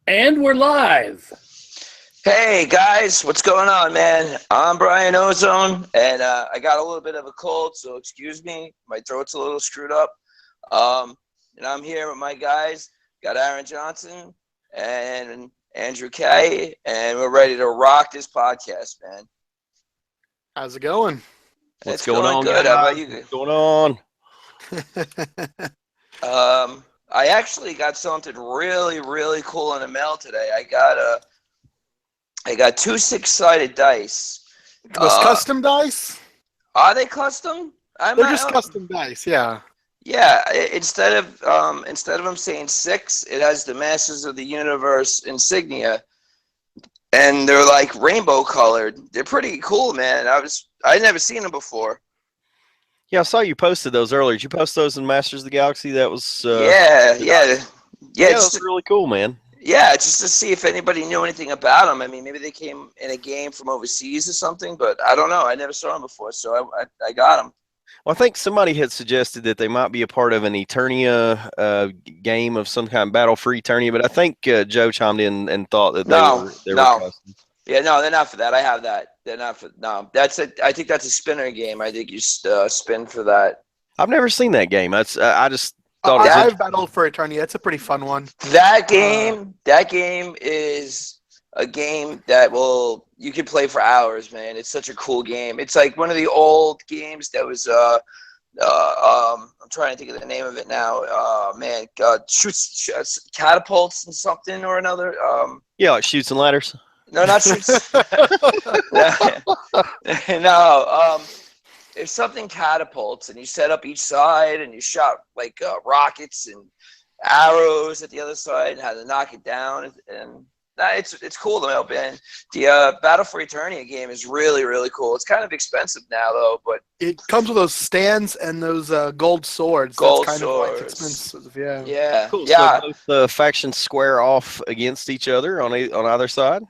And we're live. Hey guys, what's going on, man? I'm Brian Ozone, and I got a little bit of a cold, so excuse me. My throat's a little screwed up. And I'm here with my guys. Got Aaron Johnson and Andrew Kay, and we're ready to rock this podcast, man. How's it going? It's going good. Guys? How about you? What's going on? I actually got something really, really cool in the mail today. I got two 6-sided dice. Those custom dice? Are they custom? They're just custom dice, yeah. Yeah. Instead of them saying 6, it has the Masters of the Universe insignia, and they're like rainbow colored. They're pretty cool, man. I'd never seen them before. Yeah, I saw you posted those earlier. Did you post those in Masters of the Galaxy? That was yeah. That's really cool, man. Yeah, just to see if anybody knew anything about them. I mean, maybe they came in a game from overseas or something, but I don't know. I never saw them before, so I got them. Well, I think somebody had suggested that they might be a part of an Eternia game of some kind, Battle for Eternia, but I think Joe chimed in and thought that they were custom. Yeah, no, they're not for that. I have that. They're not for no. I think that's a spinner game. I think you spin for that. I've never seen that game. I just thought I've battled for Eternia. It's a pretty fun one. That game is a game that you can play for hours, man. It's such a cool game. It's like one of the old games that was I'm trying to think of the name of it now. Shoots catapults and something or another. Yeah, like Shoots and Ladders. No, not shoots. No. If something catapults and you set up each side and you shot like rockets and arrows at the other side and how to knock it down, and it's cool though, man. The Battle for Eternia game is really, really cool. It's kind of expensive now though, but it comes with those stands and those gold swords. Gold That's kind swords. of like expensive, yeah. Yeah, Cool. yeah. So both factions square off against each other on either side.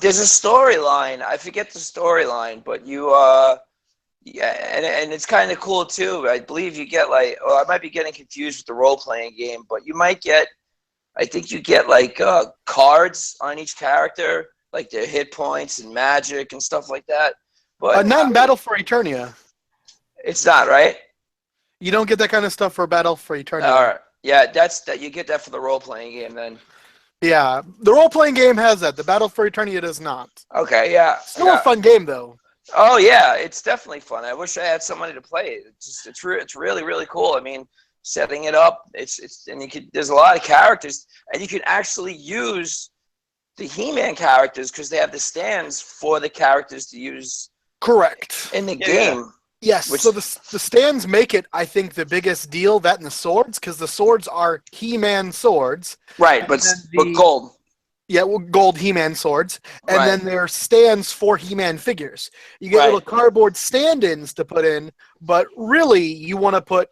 There's a storyline. I forget the storyline, but and it's kind of cool too. I believe you get I might be getting confused with the role-playing game, but I think you get like cards on each character, like their hit points and magic and stuff like that. But not in Battle for Eternia. It's not, right? You don't get that kind of stuff for Battle for Eternia. All right. Yeah, you get that for the role-playing game then. Yeah, the role-playing game has that. The Battle for Eternia does not. Okay, yeah. It's still a fun game, though. Oh, yeah, it's definitely fun. I wish I had somebody to play it. It's really, really cool. I mean, setting it up, there's a lot of characters, and you can actually use the He-Man characters because they have the stands for the characters to use. Correct. In the game. Yes, so the stands make it, I think, the biggest deal, that and the swords, because the swords are He-Man swords. Right, but gold. Yeah, gold He-Man swords. And then there stands for He-Man figures. You get little cardboard stand-ins to put in, but really you want to put,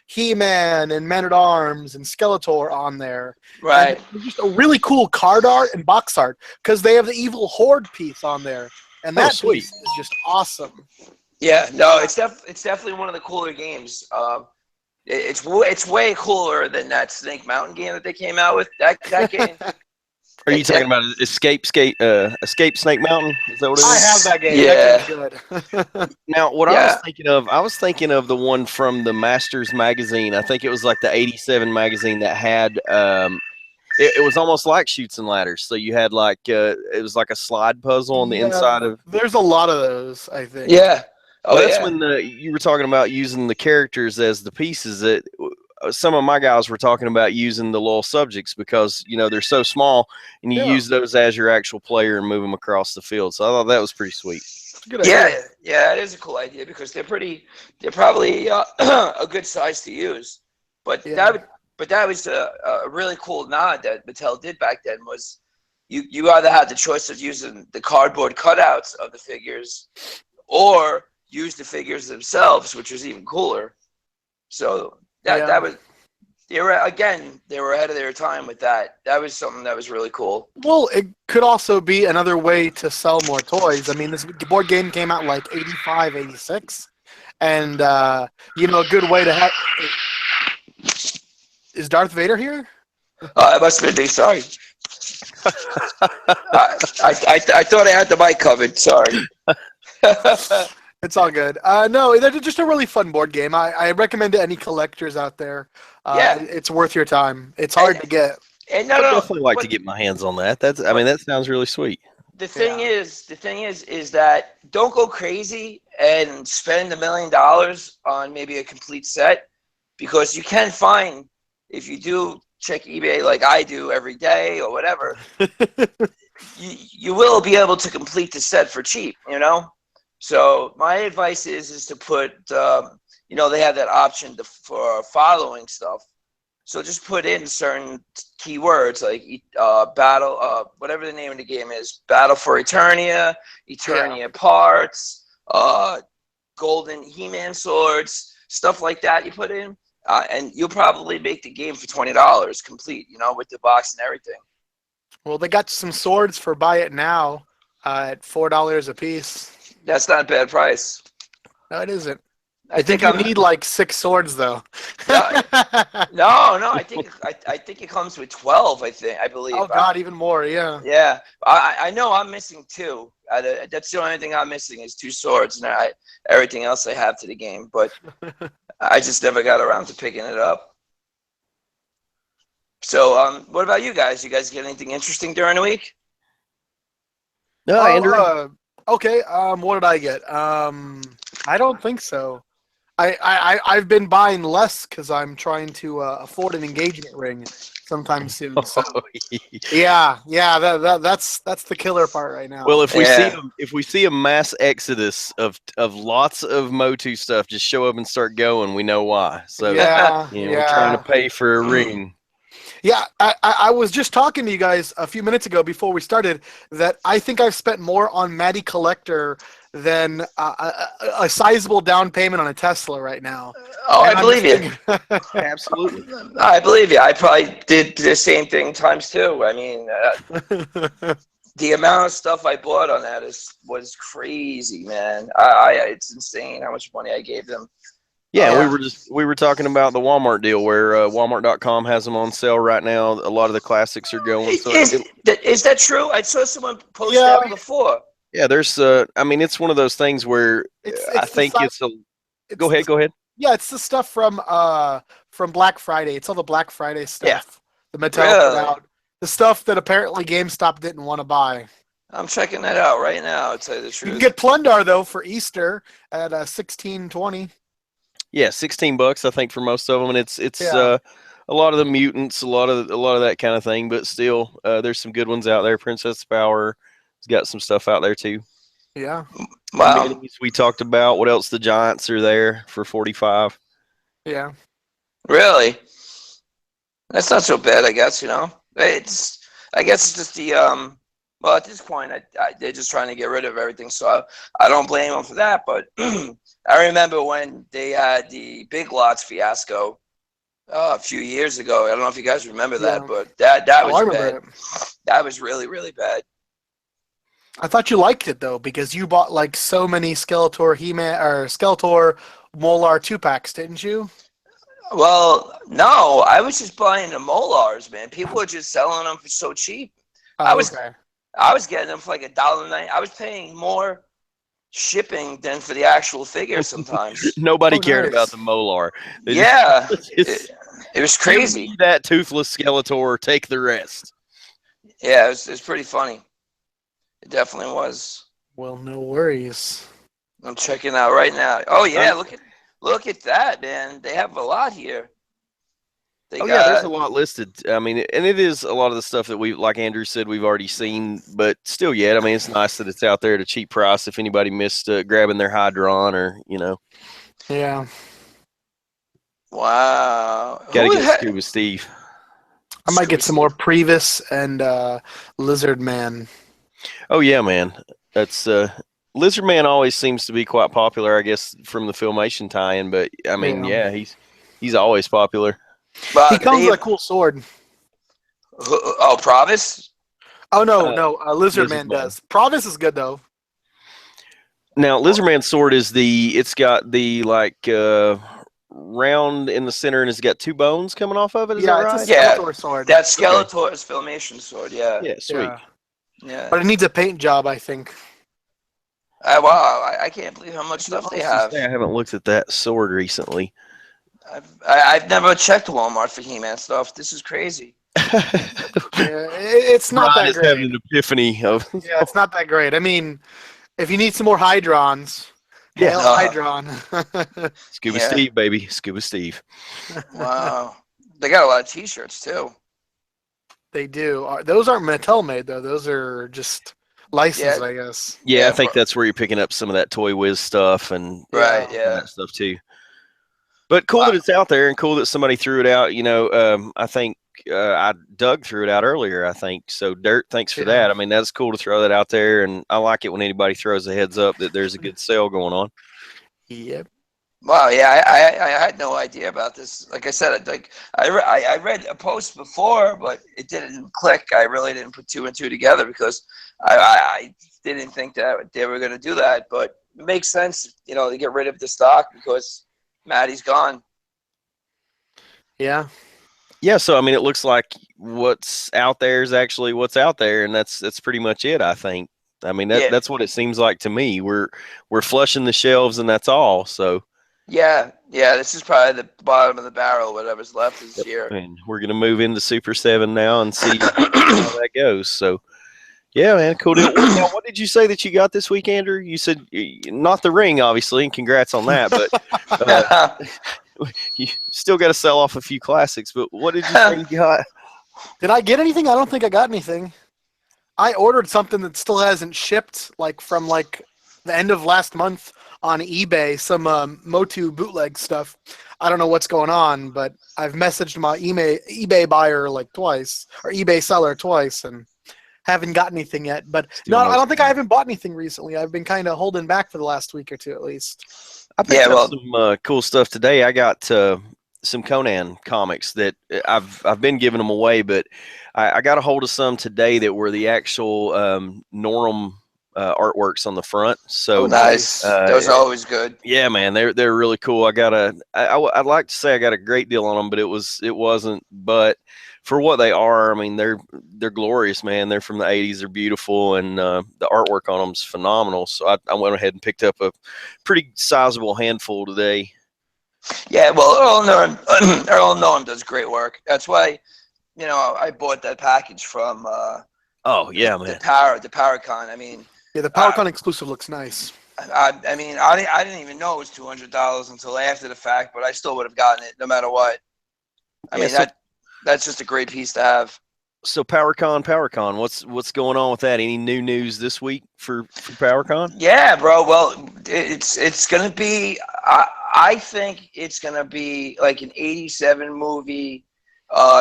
He-Man and Man-at-Arms and Skeletor on there. Right. And just a really cool card art and box art, because they have the Evil Horde piece on there. And that piece is just awesome. Yeah, no, it's definitely one of the cooler games. It's way cooler than that Snake Mountain game that they came out with. That game. Are you talking about Escape Snake Mountain? Is that what it is? I have that game. Yeah. That game's good. Now, what I was thinking of the one from the Masters magazine. I think it was like the '87 magazine that had. It was almost like Shoots and Ladders. So you had it was like a slide puzzle on the inside of. There's a lot of those, I think. Yeah. Oh, that's when you were talking about using the characters as the pieces. That some of my guys were talking about using the little subjects because they're so small, and you use those as your actual player and move them across the field. So I thought that was pretty sweet. Good idea. Yeah, it is a cool idea because they're probably a good size to use. But that was a really cool nod that Mattel did back then. Was you either had the choice of using the cardboard cutouts of the figures, or use the figures themselves, which was even cooler. So that was they were ahead of their time with that. That was something that was really cool. Well, it could also be another way to sell more toys. I mean, this board game came out like 85, 86, and a good way to have. Is Darth Vader here? It must have been me. Sorry. I thought I had the mic covered. Sorry. It's all good. No, they're just a really fun board game. I recommend to any collectors out there. Yeah. It's worth your time. It's hard to get. And I'd definitely like to get my hands on that. I mean, that sounds really sweet. The thing is that don't go crazy and spend $1 million on maybe a complete set, because you can find, if you do check eBay like I do every day or whatever, you will be able to complete the set for cheap, you know? So my advice is to put, you know, they have that option for following stuff. So just put in certain keywords like battle, whatever the name of the game is, Battle for Eternia, Eternia parts, golden He-Man swords, stuff like that you put in, and you'll probably make the game for $20 complete, you know, with the box and everything. Well, they got some swords for buy it now at $4 a piece. That's not a bad price. No, it isn't. I think you need like 6 swords though. No. I think it comes with 12. I believe. Oh God, even more. Yeah. Yeah, I know I'm missing 2. That's the only thing I'm missing is 2 swords, and everything else I have to the game. But I just never got around to picking it up. So, what about you guys? You guys get anything interesting during the week? No, Andrew. Okay. What did I get? I don't think so. I've been buying less because I'm trying to afford an engagement ring sometime soon. So. Yeah, that's the killer part right now. Well, if we see a mass exodus of lots of Motu stuff just show up and start going, we know why. So we're trying to pay for a ring. Yeah, I was just talking to you guys a few minutes ago before we started that I think I've spent more on Matty Collector than a sizable down payment on a Tesla right now. Oh, I believe you. Absolutely. I believe you. I probably did the same thing times 2. I mean, the amount of stuff I bought on that was crazy, man. It's insane how much money I gave them. Yeah, we were talking about the Walmart deal where Walmart.com has them on sale right now. A lot of the classics are going. So is that true? I saw someone post that before. Yeah, there's I mean, it's one of those things where Go ahead. Yeah, it's the stuff from Black Friday. It's all the Black Friday stuff. Yeah. The Mattel put out. The stuff that apparently GameStop didn't want to buy. I'm checking that out right now, to tell you the truth. You can get Plundar though for Easter at $16.20. Yeah, $16 I think for most of them, and it's a lot of the mutants, a lot of that kind of thing, but still, there's some good ones out there. Princess Power has got some stuff out there too. Yeah. Wow. The minis we talked about. What else? The Giants are there for $45. Yeah. Really? That's not so bad, I guess. You know, I guess it's just the well, at this point, they're just trying to get rid of everything, so I don't blame them for that. But I remember when they had the Big Lots fiasco a few years ago. I don't know if you guys remember that, but that was bad. That was really, really bad. I thought you liked it though because you bought like so many Skeletor He-Man or Skeletor Molar 2-packs, didn't you? Well, no, I was just buying the Molars, man. People were just selling them for so cheap. I was getting them for like $1.09. I was paying more shipping than for the actual figure sometimes. Nobody cared about the Molar. It was crazy. That toothless Skeletor, take the rest. Yeah, it was pretty funny. It definitely was. Well, no worries. I'm checking out right now. Oh yeah, look at that, man. They have a lot here. There's a lot listed. I mean, and it is a lot of the stuff that we, like Andrew said, we've already seen, but still yet. I mean, it's nice that it's out there at a cheap price if anybody missed grabbing their Hydron or, you know. Yeah. Wow. Got to get Scuba Steve. I might get some more Previs and Lizard Man. Oh, yeah, man. That's Lizard Man always seems to be quite popular, I guess, from the Filmation tie-in, but, I mean, he's always popular. He comes with a cool sword. Oh, Provis? Oh, no. Lizard Man does. Provis is good, though. Now, Lizard Man's sword is it's got the, like, round in the center and it's got 2 bones coming off of it. Is that right? It's a Skeletor sword. That Skeletor's Filmation sword. Yeah. Yeah, sweet. Yeah. But it needs a paint job, I think. Wow, I can't believe how much stuff they have. I haven't looked at that sword recently. I've never checked Walmart for He-Man stuff. This is crazy. It's not that great. Having an epiphany of. Yeah, it's not that great. I mean, if you need some more Hydrons, hail Hydron. Scuba Steve, baby. Scuba Steve. Wow. They got a lot of T-shirts, too. They do. Those aren't Mattel made, though. Those are just licensed, I guess. Yeah, I think that's where you're picking up some of that Toy Whiz stuff and that stuff, too. But cool that it's out there and cool that somebody threw it out. You know, I think Doug threw it out earlier, I think. So, Dirt, thanks for that. I mean, that's cool to throw that out there. And I like it when anybody throws a heads up that there's a good sale going on. Yep. Wow, yeah, I had no idea about this. Like I said, I read a post before, but it didn't click. I really didn't put 2 and 2 together because I didn't think that they were going to do that. But it makes sense, you know, to get rid of the stock because Maddie's gone. Yeah. Yeah, so I mean, it looks like what's out there is actually what's out there, and that's pretty much it, I think. I mean, that's what it seems like to me. We're flushing the shelves, and that's all. So. Yeah, this is probably the bottom of the barrel. Whatever's left is here. And we're gonna move into Super 7 now and see how that goes. So, yeah, man, cool deal. Now, what did you say that you got this week, Andrew? You said not the ring, obviously, and congrats on that. But you still got to sell off a few classics. But what did you say you got? Did I get anything? I don't think I got anything. I ordered something that still hasn't shipped, from the end of last month. On eBay, some Motu bootleg stuff. I don't know what's going on, but I've messaged my eBay buyer twice, or eBay seller twice, and haven't got anything yet. But I don't think I haven't bought anything recently. I've been kind of holding back for the last week or two at least. I picked up some cool stuff today. I got some Conan comics that I've been giving them away, but I got a hold of some today that were the actual Norm artworks on the front. So nice. Those are always good. Yeah, man, they're really cool. I'd like to say I got a great deal on them, but it wasn't. But for what they are, I mean, they're glorious, man. They're from the 80s. They're beautiful, and the artwork on them is phenomenal. So I went ahead and picked up a pretty sizable handful today. Yeah, well, Earl Norm does great work. That's why, I bought that package from. Man. The PowerCon. I mean. Yeah, the PowerCon exclusive looks nice. I mean, I didn't even know it was $200 until after the fact, but I still would have gotten it no matter what. I mean, that's just a great piece to have. So PowerCon, what's going on with that? Any new news this week for PowerCon? Yeah, bro. Well, it's gonna be. I think it's gonna be like an '87 movie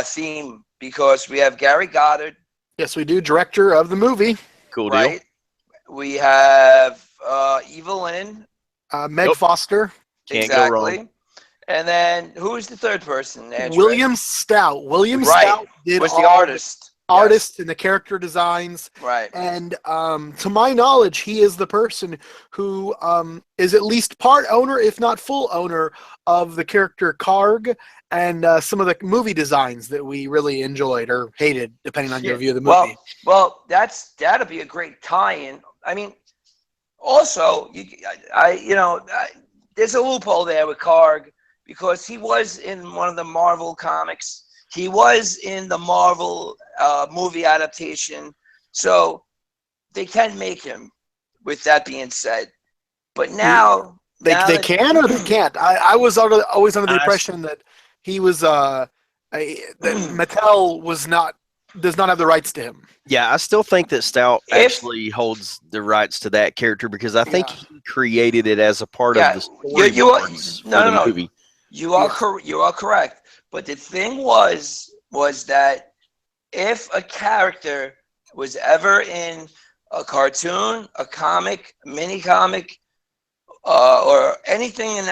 theme because we have Gary Goddard. Yes, we do. Director of the movie. Cool deal. Right? We have Evelyn. Meg Foster. Can't go wrong. And then who is the third person? William Stout. William Stout was the artist. Artist and the character designs. Right. And to my knowledge, he is the person who is at least part owner, if not full owner, of the character Karg and some of the movie designs that we really enjoyed or hated, depending on your view of the movie. Well, that'd be a great tie-in. I mean, also, there's a loophole there with Karg because he was in one of the Marvel comics. He was in the Marvel movie adaptation, so they can make him. With that being said, but now they can or they can't. I was always under the impression that he was that Mattel does not have the rights to him. Yeah, I still think that Stout actually holds the rights to that character because I think he created it as a part of the story. Movie. You are correct. But the thing was that if a character was ever in a cartoon, a comic, a mini comic, or anything in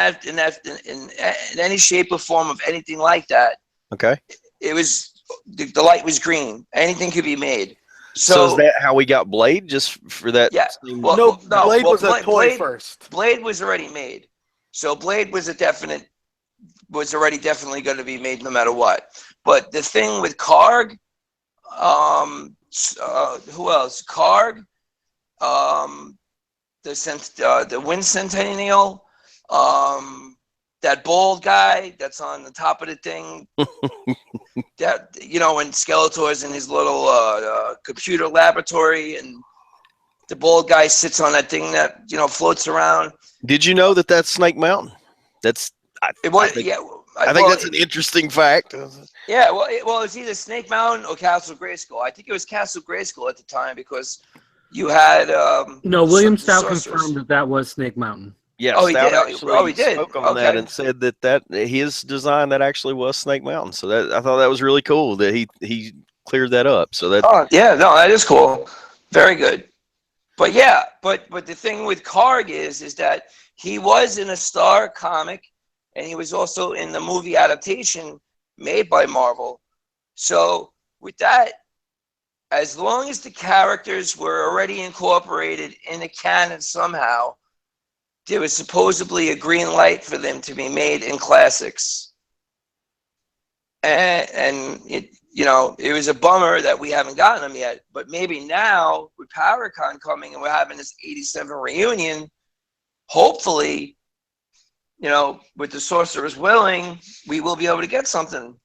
any shape or form of anything like that, okay, it was the light was green. Anything could be made. So is that how we got Blade? Just for that? Yeah. Blade was a toy first. Blade was already made. So Blade was a definite was already definitely going to be made no matter what. But the thing with Karg, who else? Karg, the Wind Centennial, that bald guy that's on the top of the thing, that when Skeletor's in his little computer laboratory and the bald guy sits on that thing that floats around. Did you know that that's Snake Mountain? I think that's an interesting fact. Yeah, well, it's either Snake Mountain or Castle Grayskull. I think it was Castle Grayskull at the time because you had William Stout confirmed that was Snake Mountain. Yeah, Stout actually spoke on that and said that his design that actually was Snake Mountain. So I thought that was really cool that he cleared that up. So that is cool, very good. But but the thing with Karg is that he was in a Star comic, and he was also in the movie adaptation made by Marvel. So with that, as long as the characters were already incorporated in the canon somehow, there was supposedly a green light for them to be made in classics. And it was a bummer that we haven't gotten them yet. But maybe now, with PowerCon coming and we're having this 87 reunion, hopefully, with the Sorcerer's willing, we will be able to get something.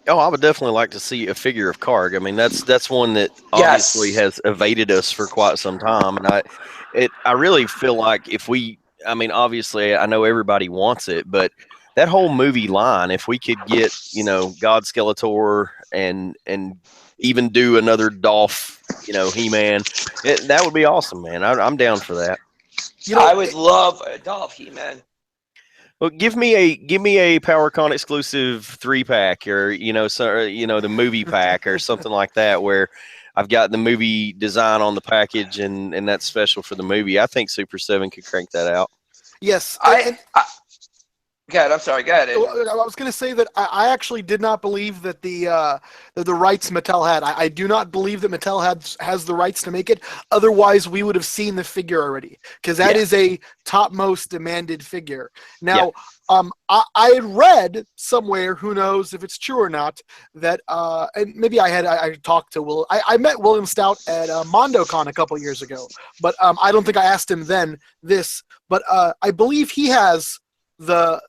Oh, I would definitely like to see a figure of Karg. I mean, that's one that obviously has evaded us for quite some time, and I really feel like obviously I know everybody wants it, but that whole movie line, if we could get God Skeletor and even do another Dolph, He-Man, that would be awesome, man. I'm down for that. I would love a Dolph He-Man. Well, give me a PowerCon exclusive 3-pack, or the movie pack or something like that, where I've got the movie design on the package and that's special for the movie. I think Super 7 could crank that out. Yes, I'm sorry. Go ahead. I was going to say that I actually did not believe that the rights Mattel had. I do not believe that Mattel has the rights to make it. Otherwise, we would have seen the figure already, because that is a topmost demanded figure. Now, I had read somewhere, who knows if it's true or not, that and maybe I talked to Will. I met William Stout at MondoCon a couple years ago, but I don't think I asked him then this. But I believe he has the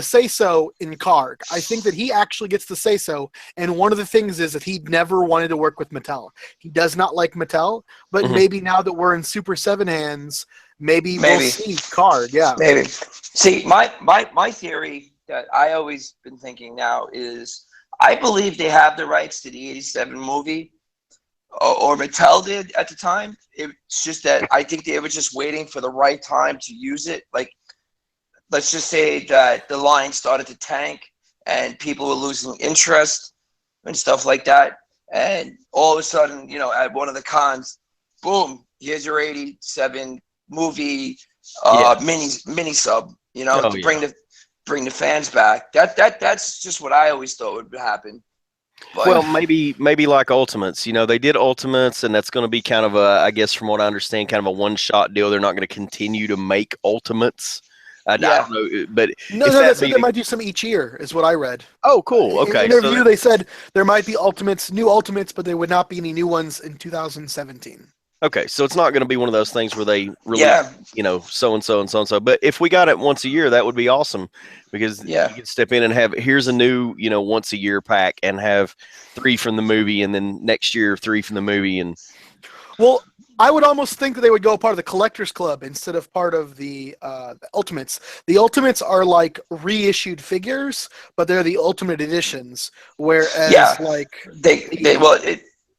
say-so in Karg. I think that he actually gets the say-so, and one of the things is that he never wanted to work with Mattel. He does not like Mattel, but maybe now that we're in Super 7 hands, maybe we'll see Karg. Yeah, maybe. See, my theory that I always been thinking now is I believe they have the rights to the 87 movie, or Mattel did at the time. It's just that I think they were just waiting for the right time to use it. Like, let's just say that the line started to tank and people were losing interest and stuff like that. And all of a sudden, at one of the cons, boom, here's your 87 movie mini sub, to bring the fans back. That's just what I always thought would happen. But, well, maybe like Ultimates. They did Ultimates, and that's going to be kind of I guess from what I understand, kind of a one-shot deal. They're not going to continue to make Ultimates. I don't know, but they said there might be some each year, is what I read. Oh, cool. Okay. In an interview, they said there might be new Ultimates, but there would not be any new ones in 2017. Okay, so it's not going to be one of those things where they release, so and so and so and so. But if we got it once a year, that would be awesome, because you can step in and here's a new, once a year pack, and have 3 from the movie, and then next year 3 from the movie, and. Well, I would almost think that they would go part of the Collectors Club instead of part of the Ultimates. The Ultimates are like reissued figures, but they're the Ultimate Editions. Whereas,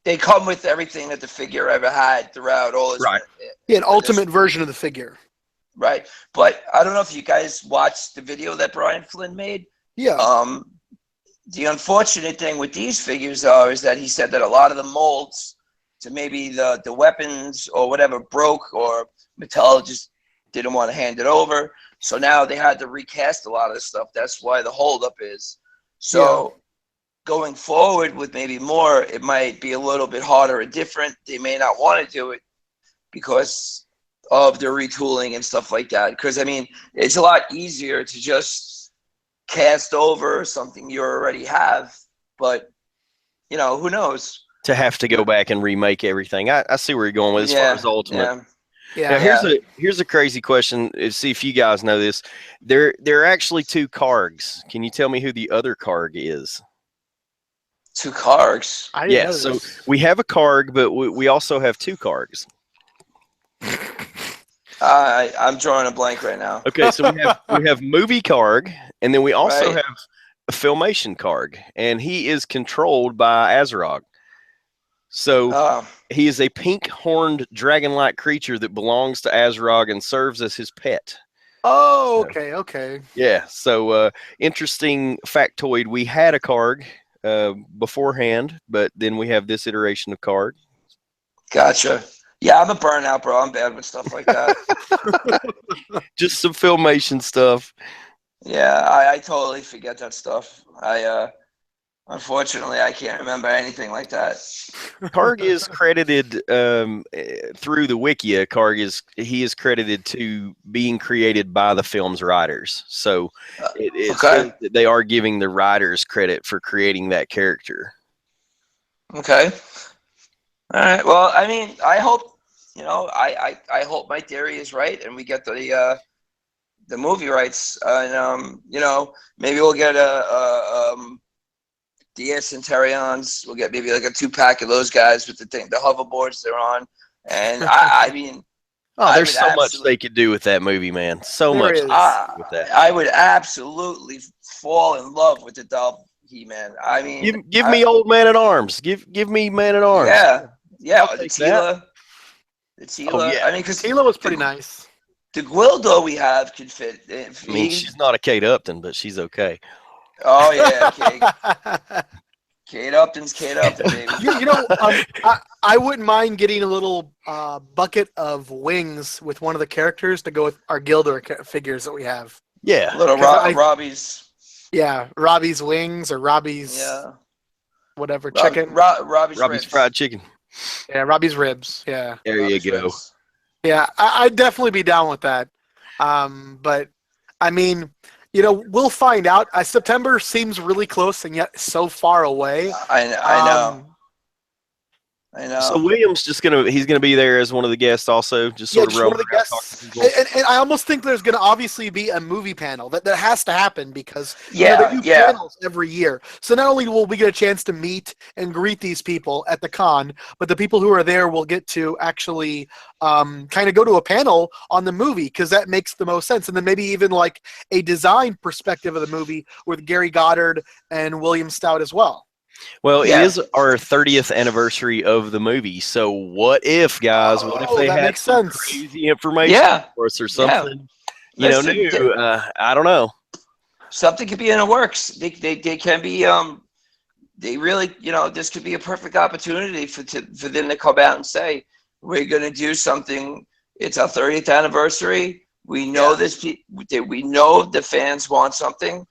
they come with everything that the figure ever had throughout all its an Ultimate version of the figure. Right, but I don't know if you guys watched the video that Brian Flynn made. Yeah. The unfortunate thing with these figures is that he said that a lot of the molds to maybe the weapons or whatever broke, or Mattel just didn't want to hand it over. So now they had to recast a lot of this stuff. That's why the holdup is. So going forward with maybe more, it might be a little bit harder and different. They may not want to do it because of the retooling and stuff like that. Because I mean, it's a lot easier to just cast over something you already have, but you know, who knows? To have to go back and remake everything. I see where you're going with as far as Ultimate. Now, here's a crazy question. See if you guys know this. There are actually 2 Kargs. Can you tell me who the other Karg is? 2 Kargs. I didn't know so this. we have a Karg, but we also have 2 Kargs. I'm drawing a blank right now. Okay, so we have movie Karg, and then we also Right. have a filmation Karg, and he is controlled by Azarog. So Oh, he is a pink-horned dragon-like creature that belongs to Azarog and serves as his pet. Oh, okay. Yeah, so interesting factoid. We had a Karg beforehand, but then we have this iteration of Karg. gotcha. Yeah, I'm a burnout, bro. I'm bad with stuff like that. Just some filmation stuff. Yeah, I totally forget that stuff. Unfortunately, I can't remember anything like that. Karg is credited through the Wikia. Karg is credited to being created by the film's writers. So it says that they are giving the writers credit for creating that character. Okay. All right. Well, I mean, I hope I hope my theory is right, and we get the movie rights, and maybe we'll get DS and Centurions. We'll get maybe like a 2-pack of those guys with the hoverboards they're on, and I mean, there's so much they could do with that movie, man. So much with that. I would absolutely fall in love with the Dolph He-Man. I mean, give me old Man at Arms. Give me Man at Arms. Yeah. The Tila. Yeah. I mean, because Tila was pretty nice. The Gwildo we have could fit. I mean, she's not a Kate Upton, but she's okay. Oh yeah, Kate Upton's Kate Upton, baby. I wouldn't mind getting a little bucket of wings with one of the characters to go with our Gilder figures that we have. Yeah, little Robbie's. Yeah, Robbie's wings or Robbie's whatever chicken. Robbie's fried chicken. Yeah, Robbie's ribs. Yeah. There you go. Ribs. Yeah, I'd definitely be down with that. But I mean, we'll find out. September seems really close and yet so far away. I know. So William's he's gonna be there as one of the guests also, just sort of one of the guests. And I almost think there's gonna obviously be a movie panel that has to happen because they do panels every year. So not only will we get a chance to meet and greet these people at the con, but the people who are there will get to actually kind of go to a panel on the movie because that makes the most sense. And then maybe even like a design perspective of the movie with Gary Goddard and William Stout as well. Well, it is our 30th anniversary of the movie. So what if, guys? What if they had some crazy information for us or something? New. I don't know. Something could be in the works. They can be. They really, this could be a perfect opportunity for them to come out and say, we're going to do something. It's our 30th anniversary. We know this. We know the fans want something.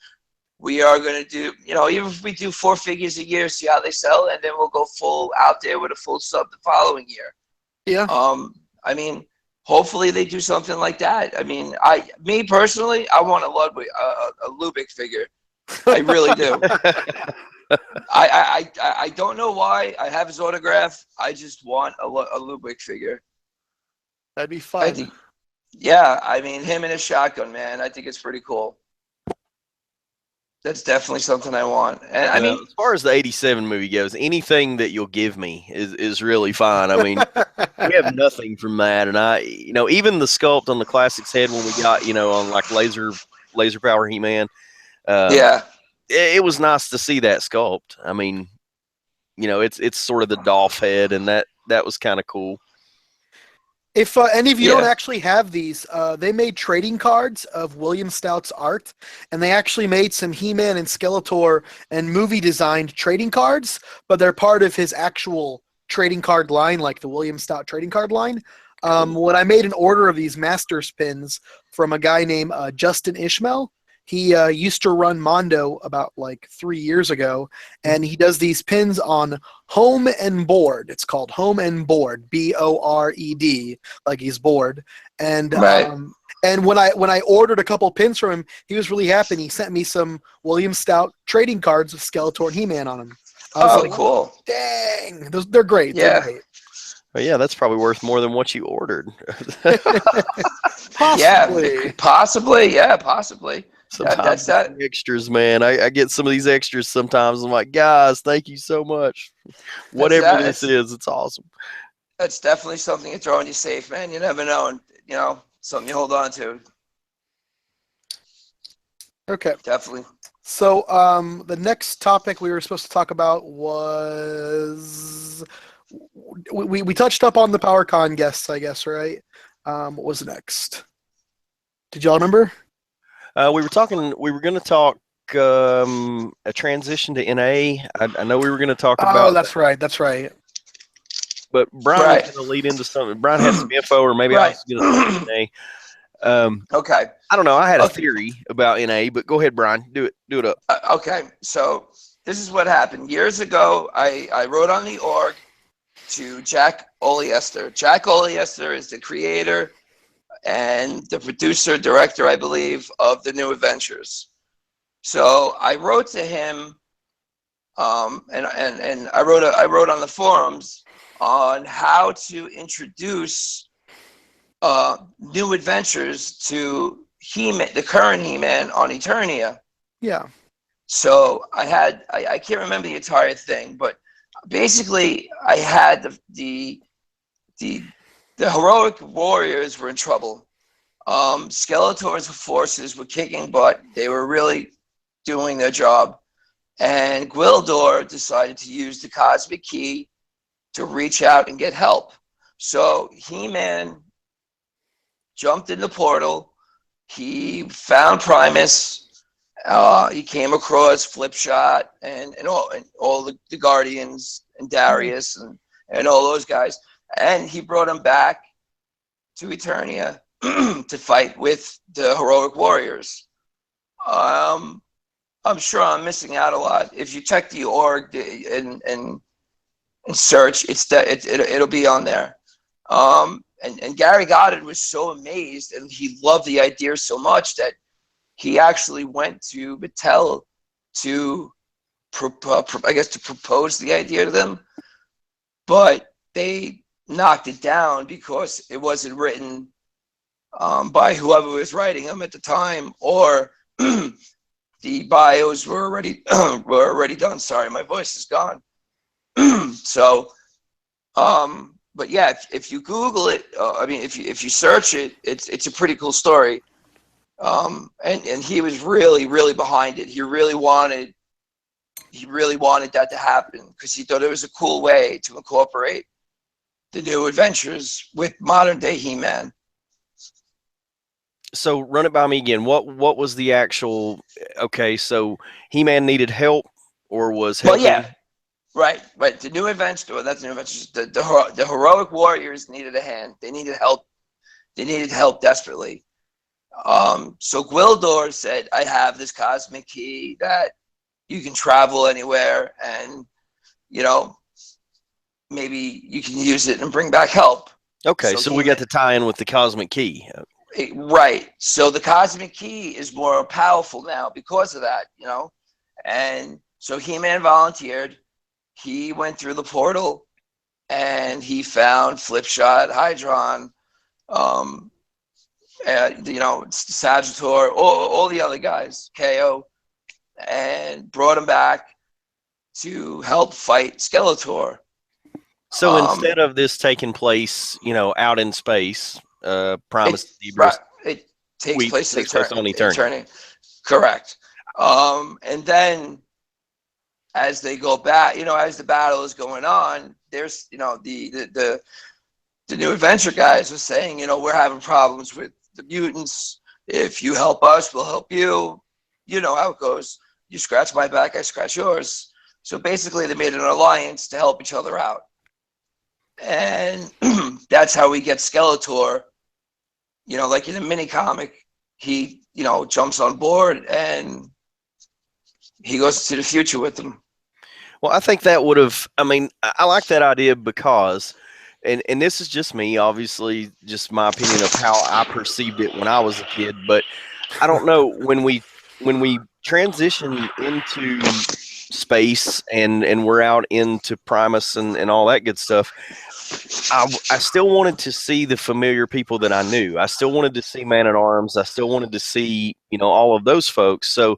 We are going to do, even if we do 4 figures a year, see how they sell, and then we'll go full out there with a full sub the following year. Yeah. I mean, hopefully they do something like that. I mean, me personally, I want a Lubick figure. I really do. I don't know why. I have his autograph. I just want a Lubick figure. That'd be fun. I mean, him and his shotgun, man. I think it's pretty cool. That's definitely something I want. And I mean, as far as the 87 movie goes, anything that you'll give me is really fine. I mean, we have nothing from that. And even the sculpt on the Classics head when we got, on like laser power He-Man. It was nice to see that sculpt. I mean, it's sort of the Dolph head, and that was kind of cool. If any of you don't actually have these, they made trading cards of William Stout's art, and they actually made some He-Man and Skeletor and movie-designed trading cards, but they're part of his actual trading card line, like the William Stout trading card line. When I made an order of these Masters pins from a guy named Justin Ishmael, He used to run Mondo about like 3 years ago, and he does these pins on Home and Board. It's called Home and Board, BORED, like he's bored. And Right. and when I ordered a couple pins from him, he was really happy. And he sent me some William Stout trading cards with Skeletor and He-Man on them. I was like, cool. dang, they're great. Yeah. They're great. Well, yeah, that's probably worth more than what you ordered. Possibly. Yeah, possibly. Yeah, possibly. Sometimes That's that. extras, man. I get some of these extras sometimes. I'm like, guys, thank you so much. Whatever this is, it's awesome. That's definitely something you throw in your safe, man. You never know, and something you hold on to. Okay. Definitely. So the next topic we were supposed to talk about was we touched up on the PowerCon guests, I guess, right? What was next? Did y'all remember? We were going to talk a transition to NA. I know we were going to talk about. Oh, that's right. That's right. But Brian was going to lead into something. Brian had some info, or maybe I was going to talk NA. Okay. I don't know. I had a theory about NA, but go ahead, Brian. Do it up. Okay. So this is what happened. Years ago, I wrote on the org to Jack Oliester. Jack Oliester is the creator and the producer, director, I believe, of the New Adventures. So I wrote to him, and I wrote on the forums on how to introduce New Adventures to He-Man, the current He-Man on Eternia. Yeah. So I can't remember the entire thing, but basically I had the heroic warriors were in trouble. Skeletor's forces were kicking butt. They were really doing their job. And Gwildor decided to use the cosmic key to reach out and get help. So He-Man jumped in the portal. He found Primus. He came across Flipshot and all the Guardians and Darius and all those guys. And he brought them back to Eternia to fight with the heroic warriors. I'm sure I'm missing out a lot. If you check the org and search, it'll be on there. And Gary Goddard was so amazed, and he loved the idea so much that he actually went to Mattel to propose the idea to them, but they knocked it down because it wasn't written by whoever was writing them at the time, or the bios were already done. Sorry, my voice is gone. So, but yeah, if you Google it, if you search it, it's a pretty cool story. And he was really, really behind it. He really wanted that to happen because he thought it was a cool way to incorporate the New Adventures with modern day He-Man. So run it by me again. What was the actual? Okay, so He-Man needed help, or was helping? Well, yeah, right. The New Adventures, well, that's the New Adventures. The heroic warriors needed a hand. They needed help. They needed help desperately. So Gwildor said, I have this cosmic key that you can travel anywhere, and maybe you can use it and bring back help. Okay, so we got to tie in with the cosmic key. Right. So the cosmic key is more powerful now because of that, and so He-Man volunteered. He went through the portal and he found Flipshot, Hydron, Sagittor, all the other guys, KO, and brought him back to help fight Skeletor. So instead of this taking place, out in space, Primus Zebras, it takes place in Eternia. Correct. And then as they go back, as the battle is going on, there's, the New Adventure guys are saying, we're having problems with the mutants. If you help us, we'll help you. You know how it goes. You scratch my back, I scratch yours. So basically they made an alliance to help each other out. And that's how we get Skeletor, like in a mini comic. he, jumps on board and he goes to the future with them. Well, I think that would have. I mean, I like that idea because, and this is just me, obviously, just my opinion of how I perceived it when I was a kid. But I don't know when we transition into space and we're out into Primus and all that good stuff. I still wanted to see the familiar people that I knew. I still wanted to see Man at Arms. I still wanted to see, all of those folks. So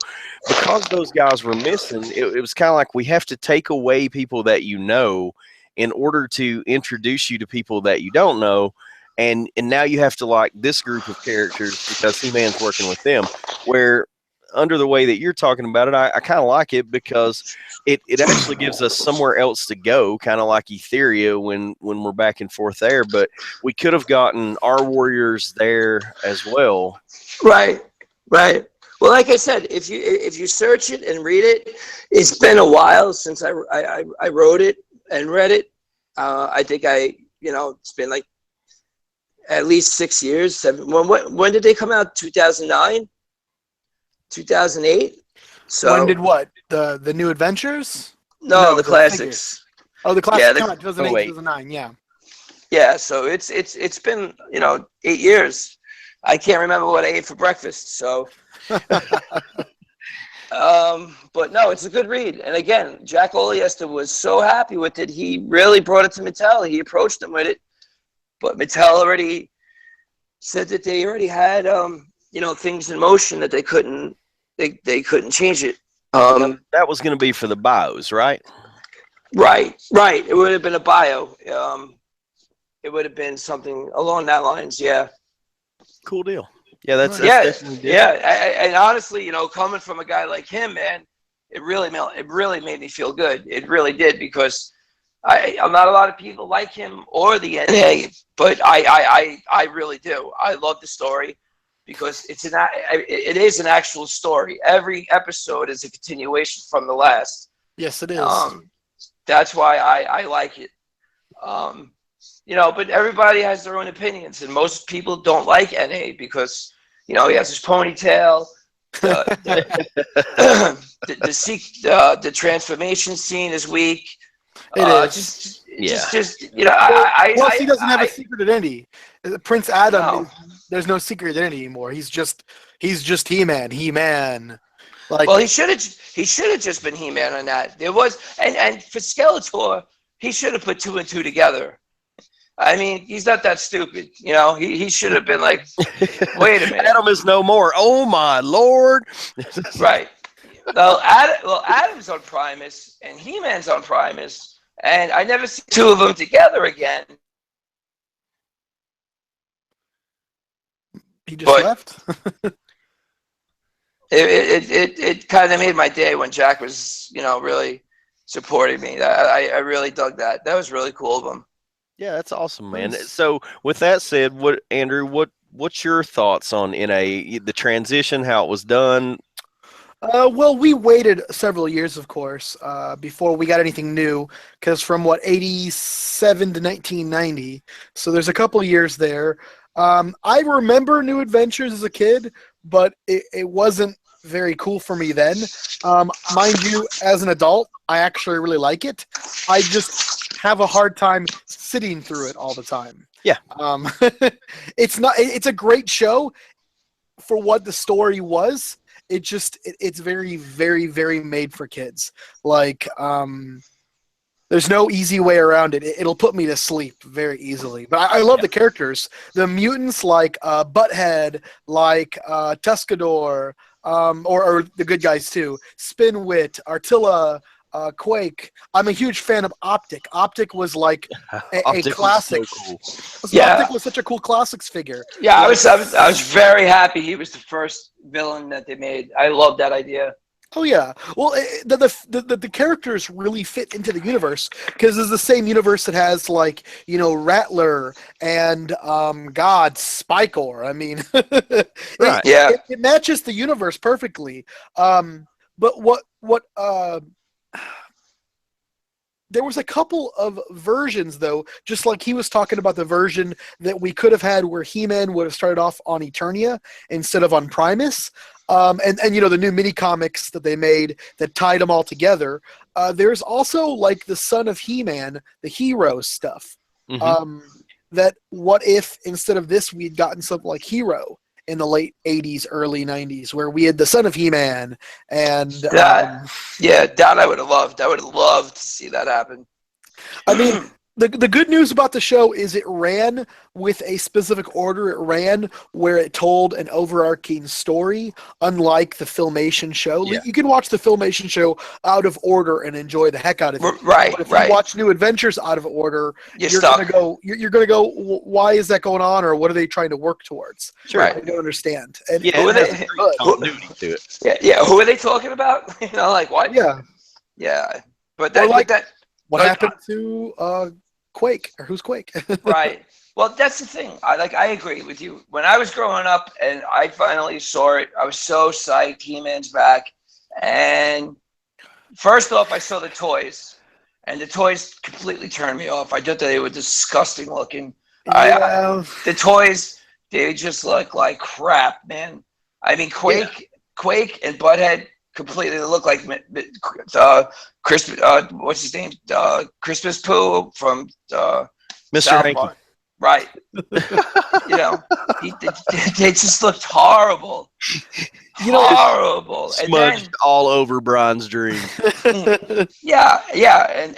because those guys were missing, it was kind of like we have to take away people that in order to introduce you to people that you don't know. And now you have to like this group of characters because He-Man's working with them. Where under the way that you're talking about it, I kind of like it because it actually gives us somewhere else to go, kind of like Etheria when we're back and forth there. But we could have gotten our warriors there as well. Right. Well, like I said, if you search it and read it, it's been a while since I wrote it and read it. I think it's been like at least 6 years, 7. When did they come out? 2009, 2008. So when did what? The New Adventures? No, the classics. Figures. Oh, the classics. Yeah, 2008, 2009. Yeah. Yeah. So it's been 8 years. I can't remember what I ate for breakfast. So, but no, it's a good read. And again, Jack Oliester was so happy with it. He really brought it to Mattel. He approached them with it, but Mattel already said that they already had things in motion that they couldn't change it. That was going to be for the bios, right? Right. It would have been a bio. It would have been something along that lines. Yeah. Cool deal. Yeah, that's definitely different. And honestly, coming from a guy like him, man, it really made me feel good. It really did, because I'm not a lot of people like him or the NA, but I really do. I love the story because it is an actual story. Every episode is a continuation from the last. Yes, it is. That's why I like it. But everybody has their own opinions, and most people don't like NA because he has his ponytail, the transformation scene is weak. It is. Plus, he doesn't have a secret identity. Prince Adam, there's no secret identity anymore. He's just He-Man. He-Man. Well, he should have just been He-Man on that. There was, and for Skeletor, he should have put 2 and 2 together. I mean, he's not that stupid. He should have been like, wait a minute. Adam is no more. Oh my Lord. Right. Well, Adam's on Primus and He-Man's on Primus, and I never see 2 of them together again. He just left. It kind of made my day when Jack was, really supporting me. I really dug that. That was really cool of him. Yeah, that's awesome, man. So, with that said, what's your thoughts on NA, the transition, how it was done? Well, we waited several years, of course, before we got anything new, because from 87 to 1990, so there's a couple of years there. I remember New Adventures as a kid, but it wasn't very cool for me then. Mind you, as an adult, I actually really like it. I just have a hard time sitting through it all the time. Yeah. It's a great show for what the story was. It's very, very, very made for kids. There's no easy way around it. It'll put me to sleep very easily. But I love the characters. The mutants like Butthead, like Tuscador, or the good guys too. Spinwit, Artilla, Quake. I'm a huge fan of Optic. Optic was like a classic. So cool. Optic was such a cool classics figure. Yeah, I was very happy he was the first villain that they made. I love that idea. Oh yeah. Well, the characters really fit into the universe because it's the same universe that has Rattler and God Spikor. I mean, right? It matches the universe perfectly. But what there was a couple of versions, though, just like he was talking about the version that we could have had where He-Man would have started off on Eternia instead of on Primus. And the new mini comics that they made that tied them all together. There's also like the Son of He-Man, the Hero stuff. Mhm. That what if instead of this we'd gotten something like Hero in the late 80s, early 90s, where we had the Son of He-Man and that I would have loved. I would have loved to see that happen. I mean, the good news about the show is it ran with a specific order. It ran where it told an overarching story, unlike the Filmation show. Yeah. You can watch the Filmation show out of order and enjoy the heck out of it. Right, But if right. you watch New Adventures out of order, You're you're stuck. gonna go. You're gonna go. Why is that going on, or what are they trying to work towards? Sure. Right. I don't understand. And Yeah, Who it are has they- a great continuity to it. Yeah. Who are they talking about? Like what? yeah, Yeah. But Or that, like- but that, what But- happened to Quake, or who's Quake? right. Well, that's the thing. I agree with you. When I was growing up and I finally saw it, I was so psyched. He-Man's back. And first off, I saw the toys, and the toys completely turned me off. I thought they were disgusting looking. Yeah. The toys, they just look like crap, man. I mean, Quake and Butthead completely look like Christmas. What's his name? Christmas Pooh from Mr. South Hanky. Park. Right. They just looked horrible. Horrible. And Smudged all over Brian's dream. then,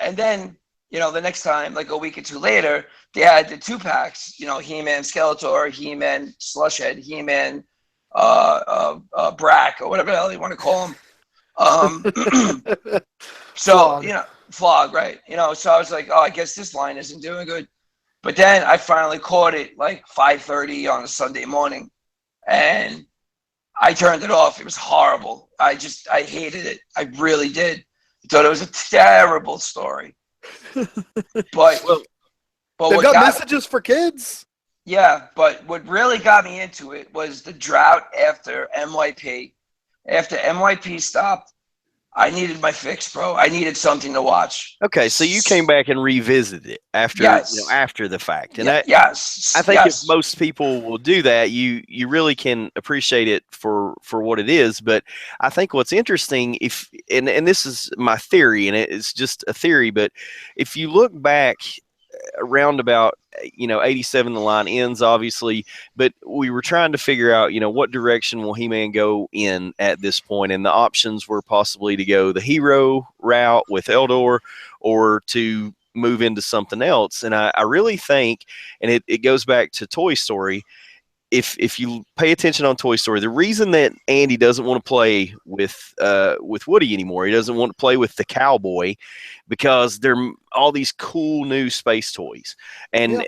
and then, the next time, like a week or two later, they had the 2-packs, He-Man Skeletor, He-Man Slushhead, He-Man Brack, or whatever the hell you want to call him. So, Flog. Flog, right. So I was like, oh, I guess this line isn't doing good. But then I finally caught it like 5:30 on a Sunday morning, and I turned it off. It was horrible. I hated it. I really did. I thought it was a terrible story. But They've what got got messages for kids. yeah, but what really got me into it was the drought after NYP. After NYP stopped, I needed my fix, bro. I needed something to watch. Okay, so you came back and revisited it after Yes. after the fact, and Yes. I think yes. if most people will do that, you really can appreciate it for what it is. But I think what's interesting, and this is my theory, and it's just a theory, but if you look back around about 87, the line ends obviously, but we were trying to figure out what direction will He-Man go in at this point, and the options were possibly to go the hero route with Eldor or to move into something else. And I really think, and it goes back to Toy Story, if you pay attention on Toy Story, the reason that Andy doesn't want to play with Woody anymore, he doesn't want to play with the cowboy, because they're all these cool new space toys, and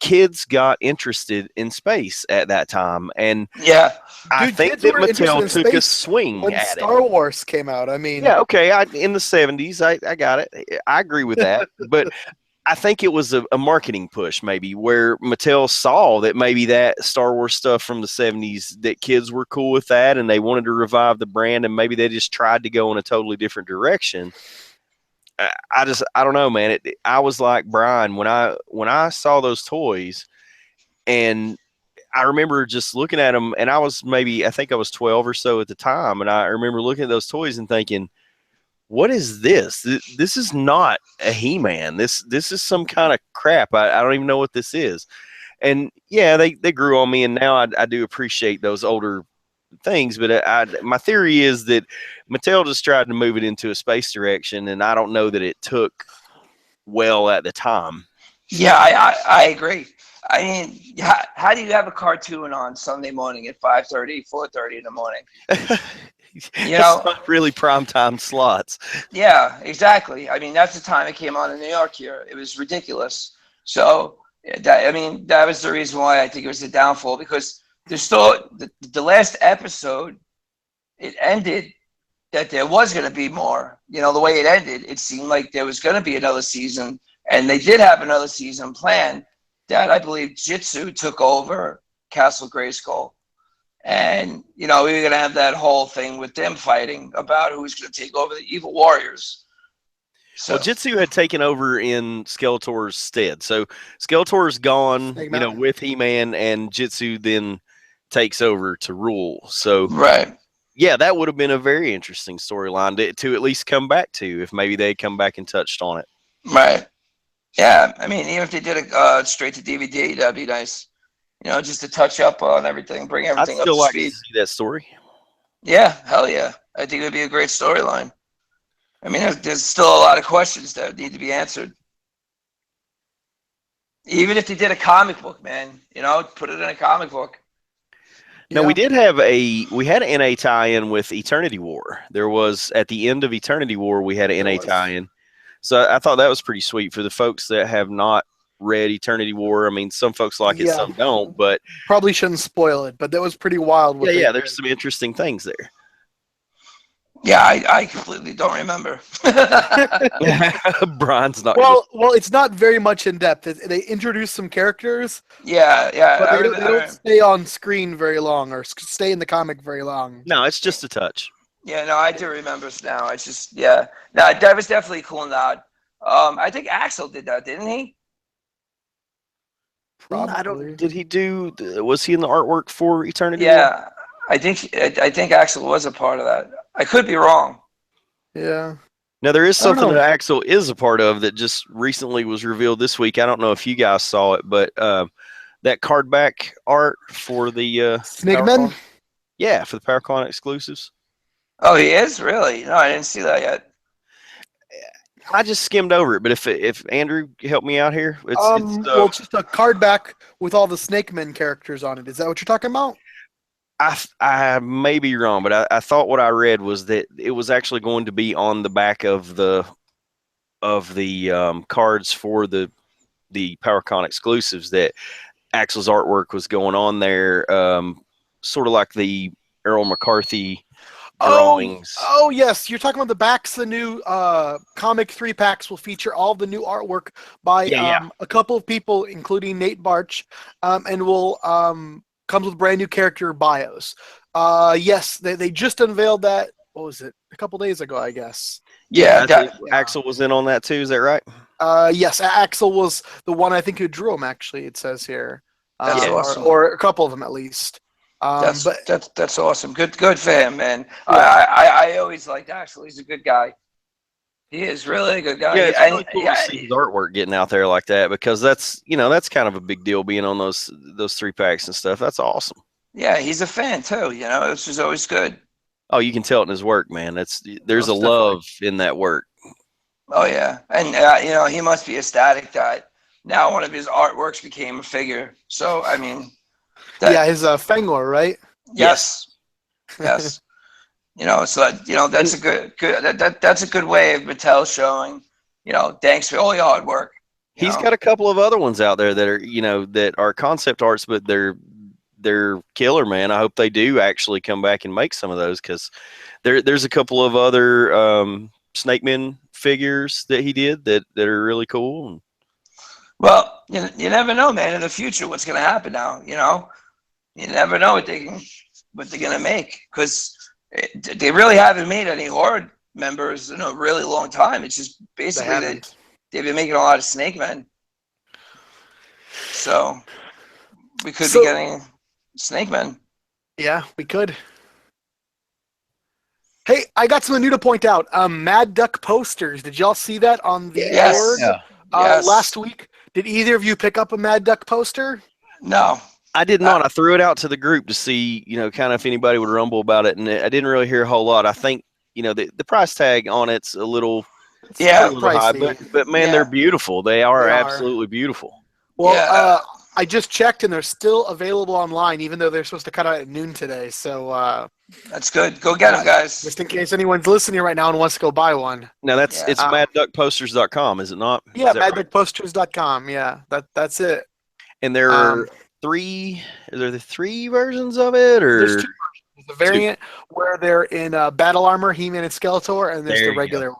kids got interested in space at that time, and I Dude, think kids that were interested Mattel in took a space swing when at Star Wars came out. I mean, it. Okay, in the 70s, I got it. I agree with that, but I think it was a marketing push, maybe, where Mattel saw that maybe that Star Wars stuff from the 70s, that kids were cool with that, and they wanted to revive the brand, and maybe they just tried to go in a totally different direction. I don't know, man. I was like Brian when I saw those toys, and I remember just looking at them, and I think I was 12 or so at the time, and I remember looking at those toys and thinking, what is this? This is not a He-Man. This is some kind of crap. I don't even know what this is. And yeah, they grew on me, and now I do appreciate those older things. But my theory is that Mattel just tried to move it into a space direction, and I don't know that it took well at the time. Yeah, I agree. I mean, how do you have a cartoon on Sunday morning at 5:30, 4:30 in the morning? It's not really primetime slots. Yeah, exactly. I mean, that's the time it came on in New York here. It was ridiculous. So, that was the reason why I think it was a downfall, because there's still the last episode, it ended that there was going to be more. The way it ended, it seemed like there was going to be another season, and they did have another season planned that I believe Jitsu took over Castle Grayskull. And, we were going to have that whole thing with them fighting about who's going to take over the evil warriors. So Well, Jitsu had taken over in Skeletor's stead. So Skeletor's gone, Snake you know, Mountain. with He-Man, and Jitsu then takes over to rule. So right. yeah, that would have been a very interesting storyline to at least come back to if maybe they come back and touched on it. Right. Yeah. I mean, even if they did it straight to DVD, that'd be nice. You know, just to touch up on everything, bring I'd everything up still to like to speed. see that story. Yeah. Hell yeah. I think it would be a great storyline. I mean, there's still a lot of questions that need to be answered. Even if they did a comic book, man, you know, put it in a comic book. Now Yeah. we had an NA tie-in with Eternity War. There was at the end of Eternity War we had an There NA was. tie-in. So I thought that was pretty sweet for the folks that have not read Eternity War. I mean, some folks like it, Yeah. some don't, but Probably shouldn't spoil it, but that was pretty wild. What yeah, they there's some interesting things there. Yeah, I completely don't remember. Brian's not. Well, it's not very much in depth. They introduce some characters, yeah, but I they remember. don't stay on screen very long or stay in the comic very long. No, it's just a touch. Yeah, no, I do remember now. It's just, yeah. No, that was definitely a cool nod. I think Axel did that, didn't he? Probably. I don't. Did he do? Was he in the artwork for Eternity War? Yeah, I think Axel was a part of that. I could be wrong. Yeah. Now there is I don't something know. that Axel is a part of that just recently was revealed this week. I don't know if you guys saw it, but that card back art for the Snigman? PowerCon, yeah, for the PowerCon exclusives. Oh, he is? Really? No, I didn't see that yet. I just skimmed over it, but if Andrew helped me out here, Well, it's just a card back with all the Snake Men characters on it. Is that what you're talking about? I may be wrong, but I thought what I read was that it was actually going to be on the back of the cards for the PowerCon exclusives that Axel's artwork was going on there, sort of like the Earl McCarthy drawings. Oh, yes. You're talking about the backs. The new comic 3-packs will feature all the new artwork by a couple of people, including Nate Barch, and will comes with brand new character bios. Yes, they just unveiled that. What was it? A couple days ago, I guess. Yeah, Axel was in on that too. Is that right? Yes, Axel was the one I think who drew him. Actually, it says here. That's awesome. Or a couple of them at least. That's awesome. Good for him, man. Yeah. I always liked Axel. He's a good guy. He is really a good guy. Yeah, it's really cool to see his artwork getting out there like that because that's kind of a big deal being on those 3-packs and stuff. That's awesome. Yeah, he's a fan too. You know, it's just always good. Oh, you can tell it in his work, man. There's a love in that work. Oh yeah, and you know, he must be ecstatic that now one of his artworks became a figure. So I mean, his Fengor, right? Yes. You know, so that's a good that's a good way of Mattel showing, you know, thanks for all your hard work. He's got a couple of other ones out there that are, that are concept arts, but they're killer, man. I hope they do actually come back and make some of those because there's a couple of other Snake Men figures that he did that are really cool. Well, you never know, man. In the future, what's going to happen now? You know, you never know what they're going to make because they really haven't made any Horde members in a really long time. It's just basically they've been making a lot of Snake Men. So we could be getting Snake Men. Yeah, we could. Hey, I got something new to point out. Mad Duck posters. Did y'all see that on the board last week? Did either of you pick up a Mad Duck poster? No. I did not. I threw it out to the group to see, kind of if anybody would rumble about it, and I didn't really hear a whole lot. I think, the price tag on it's a little, high, but man, they're beautiful. They are absolutely beautiful. Well, I just checked, and they're still available online, even though they're supposed to cut out at noon today. So that's good. Go get them, guys. Just in case anyone's listening right now and wants to go buy one. Now it's madduckposters.com, is it not? Yeah, madduckposters.com. Yeah, that's it. And there are three versions of it, or there's 2 versions. There's the variant where they're in battle armor, He-Man and Skeletor, and there's the regular one.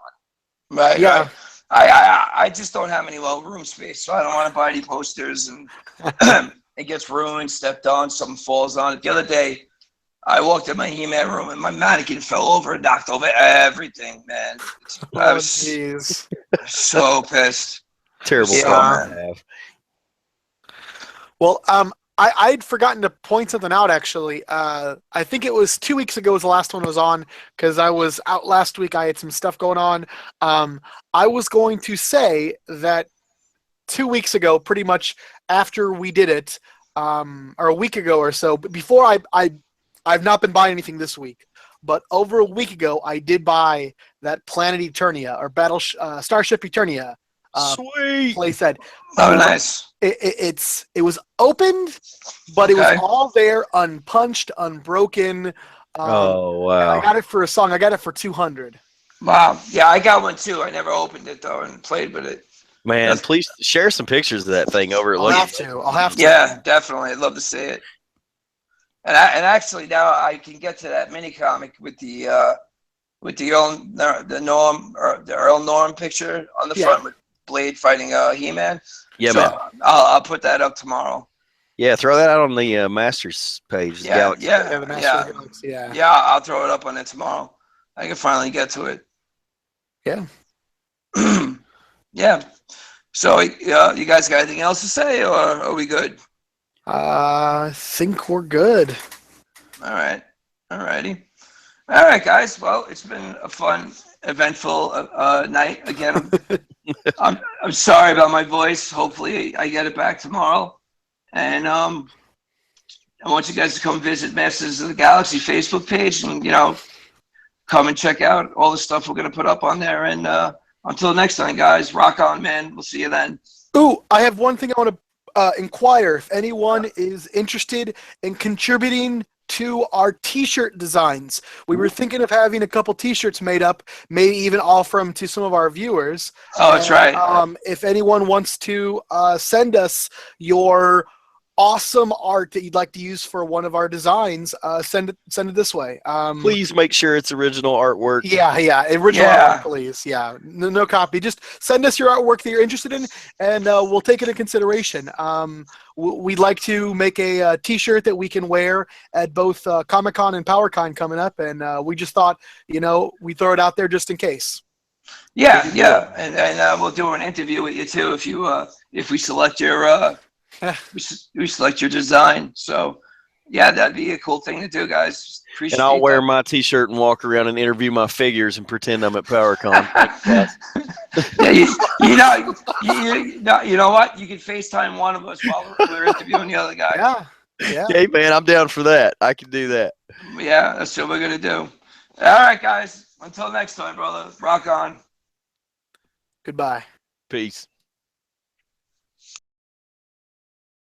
Right. Yeah. I just don't have any room space, so I don't want to buy any posters, and it gets ruined, stepped on, something falls on it. The other day, I walked in my He-Man room and my mannequin fell over and knocked over everything, man. So pissed. Terrible Yeah. problem to have. Well, I'd forgotten to point something out, actually. I think it was 2 weeks ago was the last one I was on, because I was out last week. I had some stuff going on. I was going to say that 2 weeks ago, pretty much after we did it, or a week ago or so, but before I've not been buying anything this week, but over a week ago, I did buy that Planet Eternia, or Starship Eternia Sweet. playset. Oh, nice. It was opened, but it was Okay. all there, unpunched, unbroken. Oh And I wow. got it for a song. I got it for 200. Wow. Yeah, I got one too. I never opened it though and played with it. Man, please share some pictures of that thing over at I'll have to. I'll have to. Yeah, definitely. I'd love to see it. And actually now I can get to that mini comic with the Earl Norm picture on the front with Blade fighting He-Man. Yeah, so man. I'll put that up tomorrow. Yeah, throw that out on the Masters page. Yeah, Galaxy. Yeah, the Master of the Galaxy, yeah. Yeah, I'll throw it up on it tomorrow. I can finally get to it. Yeah. Yeah. So you guys got anything else to say, or are we good? I think we're good. All right. All righty. All right, guys. Well, it's been a fun, eventful night. Again, I'm sorry about my voice. Hopefully, I get it back tomorrow. And I want you guys to come visit Masters of the Galaxy Facebook page, and come and check out all the stuff we're gonna put up on there. And until next time, guys, rock on, man. We'll see you then. Ooh, I have one thing I want to inquire. If anyone is interested in contributing to our T-shirt designs, we were thinking of having a couple T-shirts made up, maybe even offer them to some of our viewers. Oh, that's right. If anyone wants to send us your awesome art that you'd like to use for one of our designs, send it this way. Please make sure it's original artwork. Yeah, original artwork, please. Yeah, no copy. Just send us your artwork that you're interested in, and we'll take it into consideration. We'd like to make a T-shirt that we can wear at both Comic-Con and PowerCon coming up, and we just thought, we throw it out there just in case. Yeah, and we'll do an interview with you too if we select your we select your design. So yeah, that'd be a cool thing to do, guys. Appreciate And I'll wear that. my T-shirt and walk around and interview my figures and pretend I'm at PowerCon. Yeah, you know what? You can FaceTime one of us while we're interviewing the other guy. Yeah. Hey man, I'm down for that. I can do that. Yeah, that's what we're gonna do. All right, guys. Until next time, brother. Rock on. Goodbye. Peace.